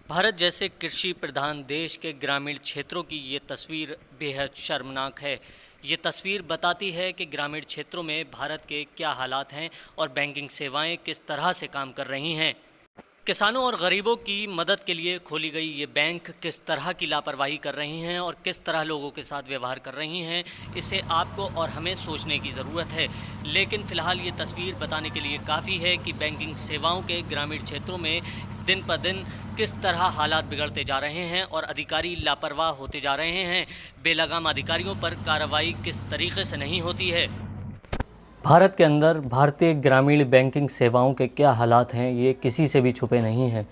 भारत जैसे कृषि प्रधान देश के ग्रामीण क्षेत्रों की ये तस्वीर बेहद शर्मनाक है। ये तस्वीर बताती है कि ग्रामीण क्षेत्रों में भारत के क्या हालात हैं और बैंकिंग सेवाएं किस तरह से काम कर रही हैं। किसानों और गरीबों की मदद के लिए खोली गई ये बैंक किस तरह की लापरवाही कर रही हैं और किस तरह लोगों के साथ व्यवहार कर रही हैं, इसे आपको और हमें सोचने की ज़रूरत है। लेकिन फ़िलहाल ये तस्वीर बताने के लिए काफ़ी है कि बैंकिंग सेवाओं के ग्रामीण क्षेत्रों में दिन पर दिन किस तरह हालात बिगड़ते जा रहे हैं और अधिकारी लापरवाह होते जा रहे हैं। बेलगाम अधिकारियों पर कार्रवाई किस तरीके से नहीं होती है। भारत के अंदर भारतीय ग्रामीण बैंकिंग सेवाओं के क्या हालात हैं, ये किसी से भी छुपे नहीं हैं।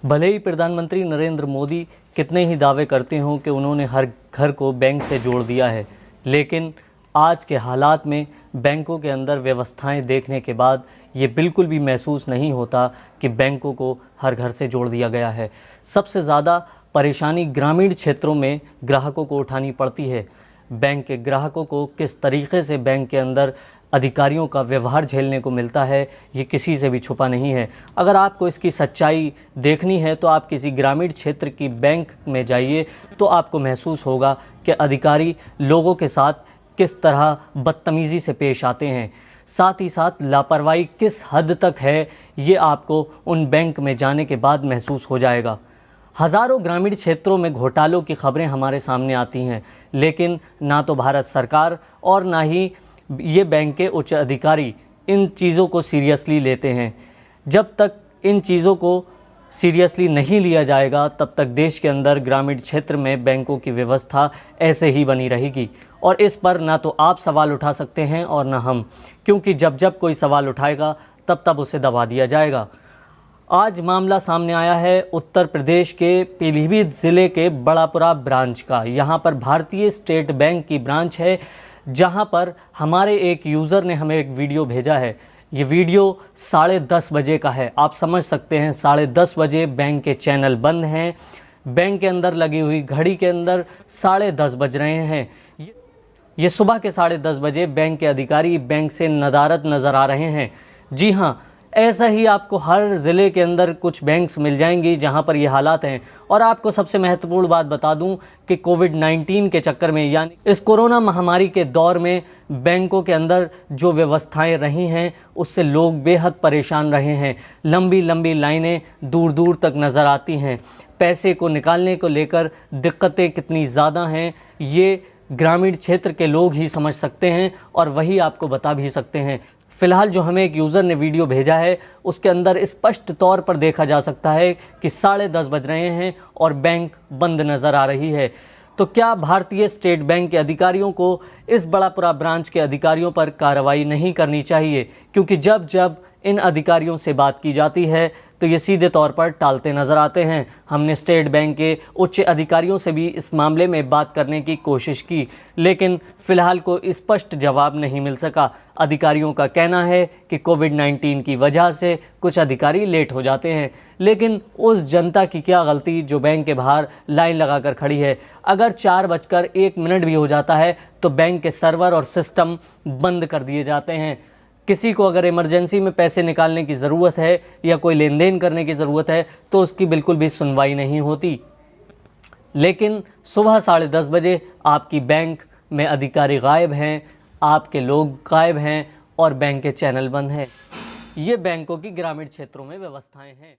भले ही प्रधानमंत्री नरेंद्र मोदी कितने ही दावे करते हों कि उन्होंने हर घर को बैंक से जोड़ दिया है, लेकिन आज के हालात में बैंकों के अंदर व्यवस्थाएं देखने के बाद ये बिल्कुल भी महसूस नहीं होता कि बैंकों को हर घर से जोड़ दिया गया है। सबसे ज़्यादा परेशानी ग्रामीण क्षेत्रों में ग्राहकों को उठानी पड़ती है। बैंक के ग्राहकों को किस तरीके से बैंक के अंदर अधिकारियों का व्यवहार झेलने को मिलता है, ये किसी से भी छुपा नहीं है। अगर आपको इसकी सच्चाई देखनी है तो आप किसी ग्रामीण क्षेत्र की बैंक में जाइए, तो आपको महसूस होगा कि अधिकारी लोगों के साथ किस तरह बदतमीज़ी से पेश आते हैं। साथ ही साथ लापरवाही किस हद तक है, ये आपको उन बैंक में जाने के बाद महसूस हो जाएगा। हज़ारों ग्रामीण क्षेत्रों में घोटालों की खबरें हमारे सामने आती हैं, लेकिन ना तो भारत सरकार और ना ही ये बैंक के उच्च अधिकारी इन चीज़ों को सीरियसली लेते हैं। जब तक इन चीज़ों को सीरियसली नहीं लिया जाएगा, तब तक देश के अंदर ग्रामीण क्षेत्र में बैंकों की व्यवस्था ऐसे ही बनी रहेगी। और इस पर ना तो आप सवाल उठा सकते हैं और ना हम, क्योंकि जब जब कोई सवाल उठाएगा तब तब उसे दबा दिया जाएगा। आज मामला सामने आया है उत्तर प्रदेश के पीलीभीत ज़िले के बड़ापुरा ब्रांच का। यहाँ पर भारतीय स्टेट बैंक की ब्रांच है, जहाँ पर हमारे एक यूज़र ने हमें एक वीडियो भेजा है। ये वीडियो 10:30 बजे का है। आप समझ सकते हैं 10:30 बजे बैंक के चैनल बंद हैं। बैंक के अंदर लगी हुई घड़ी के अंदर 10:30 बज रहे हैं। ये सुबह के 10:30 बजे बैंक के अधिकारी बैंक से नदारद नज़र आ रहे हैं। जी हाँ, ऐसा ही आपको हर ज़िले के अंदर कुछ बैंक्स मिल जाएंगी जहां पर ये हालात हैं। और आपको सबसे महत्वपूर्ण बात बता दूं कि कोविड-19 के चक्कर में, यानी इस कोरोना महामारी के दौर में, बैंकों के अंदर जो व्यवस्थाएं रही हैं उससे लोग बेहद परेशान रहे हैं। लंबी लंबी लाइनें दूर दूर तक नज़र आती हैं। पैसे को निकालने को लेकर दिक्कतें कितनी ज़्यादा हैं, ये ग्रामीण क्षेत्र के लोग ही समझ सकते हैं और वही आपको बता भी सकते हैं। फ़िलहाल जो हमें एक यूज़र ने वीडियो भेजा है, उसके अंदर स्पष्ट तौर पर देखा जा सकता है कि 10:30 बज रहे हैं और बैंक बंद नज़र आ रही है। तो क्या भारतीय स्टेट बैंक के अधिकारियों को इस बड़ापुरा ब्रांच के अधिकारियों पर कार्रवाई नहीं करनी चाहिए? क्योंकि जब जब इन अधिकारियों से बात की जाती है तो ये सीधे तौर पर टालते नज़र आते हैं। हमने स्टेट बैंक के उच्च अधिकारियों से भी इस मामले में बात करने की कोशिश की, लेकिन फ़िलहाल कोई स्पष्ट जवाब नहीं मिल सका। अधिकारियों का कहना है कि कोविड-19 की वजह से कुछ अधिकारी लेट हो जाते हैं, लेकिन उस जनता की क्या गलती जो बैंक के बाहर लाइन लगाकर खड़ी है। अगर 4:01 भी हो जाता है तो बैंक के सर्वर और सिस्टम बंद कर दिए जाते हैं। किसी को अगर इमरजेंसी में पैसे निकालने की ज़रूरत है या कोई लेन देन करने की ज़रूरत है तो उसकी बिल्कुल भी सुनवाई नहीं होती। लेकिन सुबह 10:30 बजे आपकी बैंक में अधिकारी गायब हैं, आपके लोग गायब हैं और बैंक के चैनल बंद हैं। ये बैंकों की ग्रामीण क्षेत्रों में व्यवस्थाएं हैं।